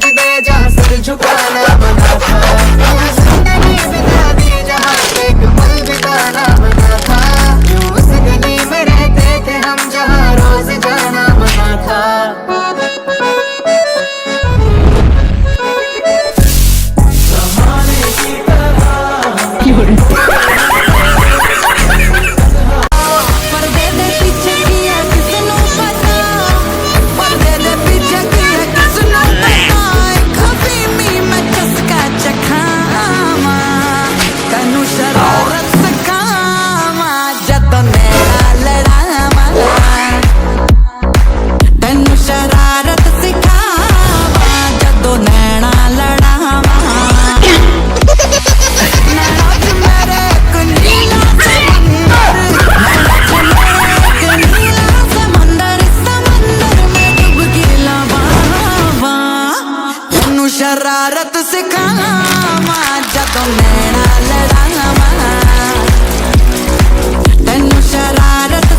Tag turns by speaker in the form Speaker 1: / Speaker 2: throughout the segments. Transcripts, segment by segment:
Speaker 1: भी दे जहाँ सिर झुकाना मना था, जिंदगी बिता दी जहाँ एक पल बिताना मना था, यूं उस गली में रहते थे हम जहाँ रोज जाना मना था। शरारत सिखावा जदों नैना लड़ावा, तेनू शरारत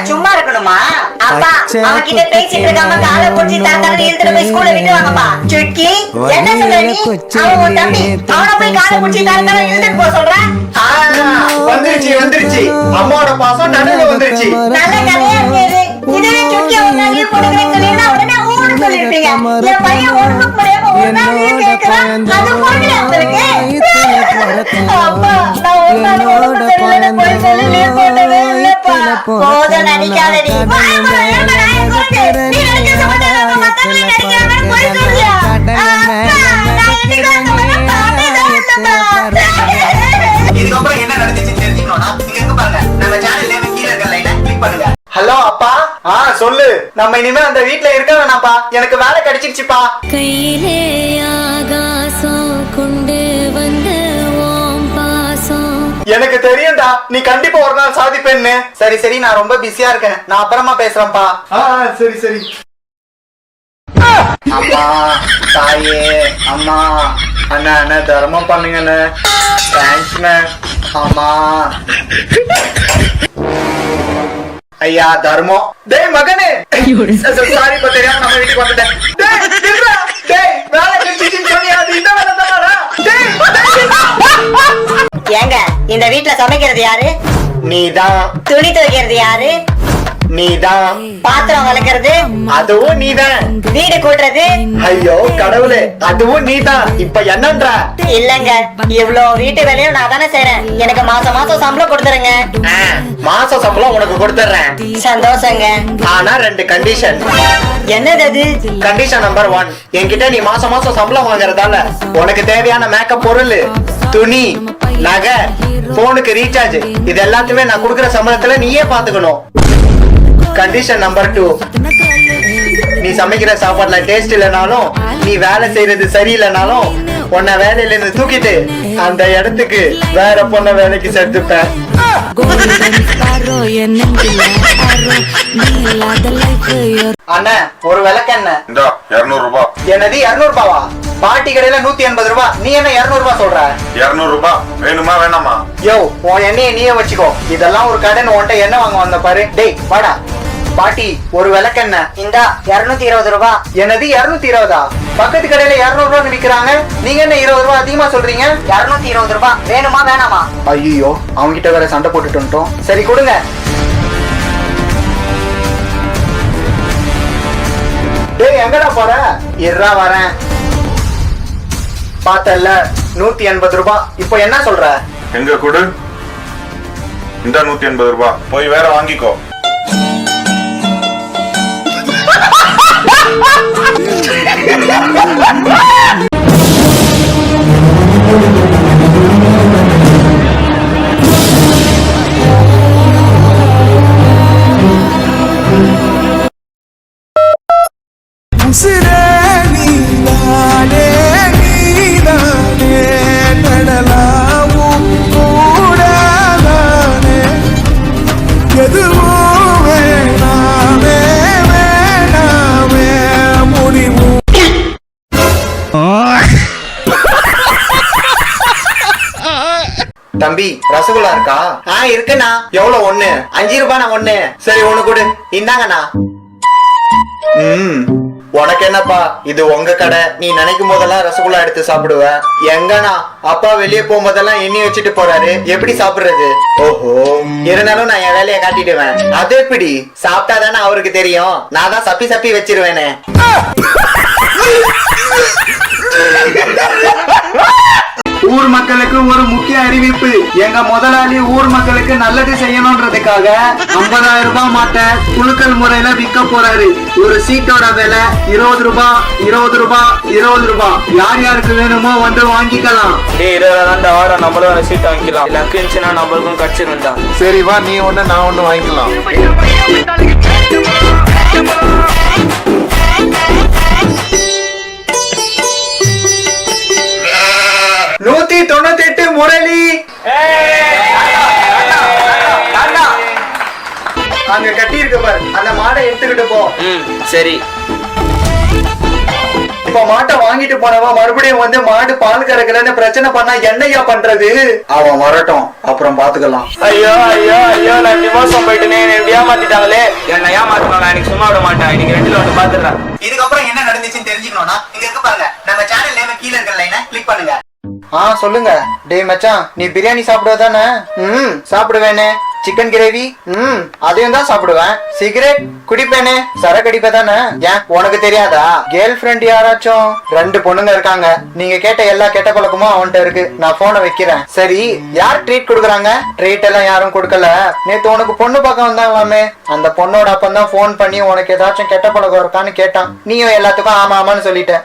Speaker 2: சும்மா இருக்கணுமா? அப்பா அவன் கிட்ட பேசிட்டு இருக்காம காலை புடிச்சு தரத்தரன்னு இழுத்துட்டு போய் ஸ்கூல்ல விட்டு வாங்கப்பா. சுட்கி என்ன சொல்ற நீ? அவன் உன் தம்பி, அவனை போய் காலை புடிச்சு தரத்தரன்னு இழுத்துட்டு போக சொல்ற?
Speaker 3: வந்துருச்சு அம்மாவோட பாசம் நடுவுல வந்துருச்சு.
Speaker 2: நல்ல கதையா இருக்குது. இதுவே சுட்கி ஒரு நாள் லீவ் போட்டுக்கிறேன்னு சொல்லிருந்தா உடனே ஓடு சொல்லிருப்பீங்க. என் பையன் ஓடுக்கு முடியாம ஒரு நாள் லீவ் கேட்கிறான், அது போடல உங்களுக்கு. அப்பா நான் ஒரு நாள் ஓடுக்கு தெரியல போய் சொல்லி லீவ் போட்டதே இல்லப்பா. போதும் நடிக்காதடி. நீ நடிக்க சம்பந்தம் மத்தவங்க நடிக்காம போய் சொல்லியா?
Speaker 3: இதுக்கப்புறம் என்ன நடந்துச்சு தெரிஞ்சுக்கணும்னா இங்க இருக்கு பாருங்க, நம்ம சேனல்ல இருந்து கீழ இருக்க லைனை கிளிக் பண்ணுங்க. ஹலோ அப்பா, சொல்லு. நம்ம இனிமே அந்த வீட்ல இருக்க வேணாம்ப்பா, எனக்கு வேலை கிடைச்சிருச்சுப்பா.
Speaker 4: கையிலே ஆகாசம் கொண்டு வந்த ஓம் பாசம்.
Speaker 3: எனக்கு தெரியும்டா, நீ கண்டிப்பா ஒரு நாள் சாதிப்பேன்னு. சரி சரி, நான் ரொம்ப பிஸியா இருக்கேன், நான் அப்புறமா பேசுறேன்ப்பா. சரி சரி. அம்மா, தாயே, அம்மா, அண்ணா அண்ணா தர்மம் பண்ணுங்கண்ணே. தேங்க்ஸ்ண்ணே. அம்மா, ஐயா தர்மம். டேய் மகனே, சாரி பா, தெரியாம நம்ம வீட்டுக்கு வந்துட்டேன். டேய் வேலை கிடைச்சிச்சுன்னு சொன்னியா, அது இந்த வேலை தானடா?
Speaker 2: ஏங்க இந்த வீட்ல சமைக்கிறது யாரு?
Speaker 3: நீதான்.
Speaker 2: துணி துவைக்கிறது யாரு?
Speaker 3: நீதான்.
Speaker 2: பாத்திரம் வளர்க்கறது
Speaker 3: அதுவும் நீதான்.
Speaker 2: வீடு கூட்டுறது
Speaker 3: ஐயோ கடவுளே, அதுவும் நீதான். இப்ப என்னன்ற?
Speaker 2: இல்லங்க, இவ்ளோ வீட்டு வேலையும் நான் தானே செய்றேன். எனக்கு மாசம் மாசம் சம்பளம் கொடுத்துருங்க.
Speaker 3: மாச சம்பளம் உனக்கு கொடுத்துறேன்.
Speaker 2: சந்தோஷங்க.
Speaker 3: ஆனா 2 கண்டிஷன்.
Speaker 2: என்னது அது?
Speaker 3: கண்டிஷன் நம்பர் 1, என்கிட்ட நீ மாசம் மாசம் சம்பளம் வாங்குறதால உனக்கு தேவையான மேக்கப் பொருள், துணி, நகை, போனுக்கு ரீசார்ஜ், இது எல்லாத்தையுமே நான் கொடுக்குற சம்பளத்துல நீயே பாத்துக்கணும். கண்டிஷன் நம்பர் 2, நீ சமைக்கிற சாப்பாடுல டேஸ்ட் இல்லனாலும், நீ வேலை செய்யறது சரியில்லைனாலும் உன்னை வேலையில இருந்து தூக்கிட்டு அந்த இடத்துக்கு வேற பொண்ண வேலைக்கு சேர்த்துப்பேன். அண்ணா ஒரு விளக்கெண்ணெய்
Speaker 5: 200 ரூபாய்.
Speaker 3: என்னது 200 ரூபாவா? பாட்டி கடையில 180 ரூபாய், நீ என்ன 200 ரூபாய் சொல்ற?
Speaker 5: 200 ரூபாய் வேணுமா வேணாமா?
Speaker 3: யோ, உன் எண்ணெயை நீயே வச்சுக்கோ. இதெல்லாம் ஒரு கடன், உன்கிட்ட என்ன வாங்க வந்த பாரு. டேய் வாடா. பாட்டி ஒரு விளக்கெண்ணெய்
Speaker 2: இந்தா 220 ரூபாய்.
Speaker 3: என்னது 220? பக்கத்து கடையில 200 ரூபாய் விக்கிறாங்க, நீங்க என்ன 20 ரூபாய் அதிகமா சொல்றீங்க?
Speaker 2: 220 ரூபாய் வேணுமா வேணாமா?
Speaker 3: ஐயோ, அவங்க கிட்ட வேற சண்டை போட்டுட்டு வந்துட்டோம். சரி கொடுங்க. டேய் எங்கடா போற? இருடா வரேன். பார்த்தல்ல 180 ரூபாய். இப்போ என்ன சொல்ற?
Speaker 5: எங்க கொடு. இந்த 180 ரூபாய் போய் வேற வாங்கிக்கோ.
Speaker 1: உசிரே நீதானே நீதானே நடலாவும் கூடாதானே எதுவும் வேணாமே வேணாமே முடிவும்
Speaker 3: தம்பி ரசகுல்லா இருக்கா? இருக்குண்ணா. எவ்வளவு? 1 5 ரூபாய். 1 சரி, 1 கொடு. இந்தாங்கண்ணா. உனக்கு என்னப்பா, இது உங்க கடை. நீ நினைக்கும் போதெல்லாம் ரசகுல்லா எடுத்து சாப்பிடுவ. எங்கண்ணா அப்பா வெளியே போகும்போதெல்லாம் எண்ணி வச்சுட்டு போறாரு, எப்படி சாப்பிடுறது? ஓஹோ, இருந்தாலும் நான் என் வேலையை காட்டிடுவேன். அது எப்படி? சாப்பிட்டாதானே அவருக்கு தெரியும். நான் தான் சப்பி சப்பி வச்சிருவேனே. ஊர் மக்களுக்கு ஒரு முக்கிய அறிவிப்பு. எங்க முதலாளி ஊர் மக்களுக்கு நல்லது செய்யணும்ன்றதுக்காக 50,000 ரூபாய் மாட்டை குலுக்கல் முறையில விற்க போறாரு. ஒரு சீட்டோட விலை 20 ரூபாய் 20 ரூபாய் 20 ரூபாய். யார் யாருக்கு வேணுமோ வந்து வாங்கிக்கலாம்.
Speaker 6: 20 வாரம் நம்மளும் சீட் வாங்கிக்கலாம். லக்கு இருந்துச்சுன்னா நம்மளுக்கும் கட்சிருந்தா.
Speaker 5: சரி வா, நீ ஒண்ணு நான் ஒண்ணு வாங்கிக்கலாம்.
Speaker 3: 198 முரளி அங்க கட்டி இருக்க பாரு, அந்த மாடை எடுத்துக்கிட்டு போ.
Speaker 6: சரி.
Speaker 3: இப்ப மாட்டை வாங்கிட்டு போனவன் மறுபடியும் வந்து மாடு பால் கறக்கலன்னு பிரச்சனை பண்ணா என்னையா பண்றது? அவன் வரட்டும், அப்புறம் பாத்துக்கலாம்.
Speaker 6: ஐயோ ஐயோ ஐயோ, நான் டிவோர்ஸ் போயிட்டேனே, என்ன ஏமாத்திட்டாங்களே. என்ன ஏமாத்துவாங்க, எனக்கு சும்மா விட மாட்டேன். இன்னைக்கு 2ல 1 பாத்துறேன்.
Speaker 3: இதுக்கப்புறம் என்ன நடந்துச்சுன்னு தெரிஞ்சுக்கணும்னா இங்க இருக்கு பாருங்க, நம்ம சேனல் நேம் கீழ இருக்கிற லைனை கிளிக் பண்ணுங்க. சொல்லுங்க. டேய் மச்சான், நீ பிரியாணி சாப்பிடுவதானே? சாப்பிடுவேனே. சிக்கன் கிரேவி அதையும் தான் சாப்பிடுவேன். சிகரெட் குடிப்பேனே. சரக்கு அடிப்பதானே? ஏன் உனக்கு தெரியாதா? கேர்ள் ஃப்ரெண்ட் யாராச்சும் 2 பொண்ணுங்க இருக்காங்க. நீங்க கேட்ட எல்லா கெட்ட பழக்கமும் அவன்கிட்ட இருக்கு. நான் போனை வைக்கிறேன். சரி, யார் ட்ரீட் கொடுக்குறாங்க? ட்ரீட் எல்லாம் யாரும் கொடுக்கல. நேத்து உனக்கு பொண்ணு பார்க்க வந்தாங்களாமே, அந்த பொண்ணோட அப்பன் தான் போன் பண்ணி உனக்கு ஏதாச்சும் கெட்ட பழக்கம் இருக்கான்னு கேட்டான். நீயும் எல்லாத்துக்கும் ஆமா ஆமான்னு சொல்லிட்ட.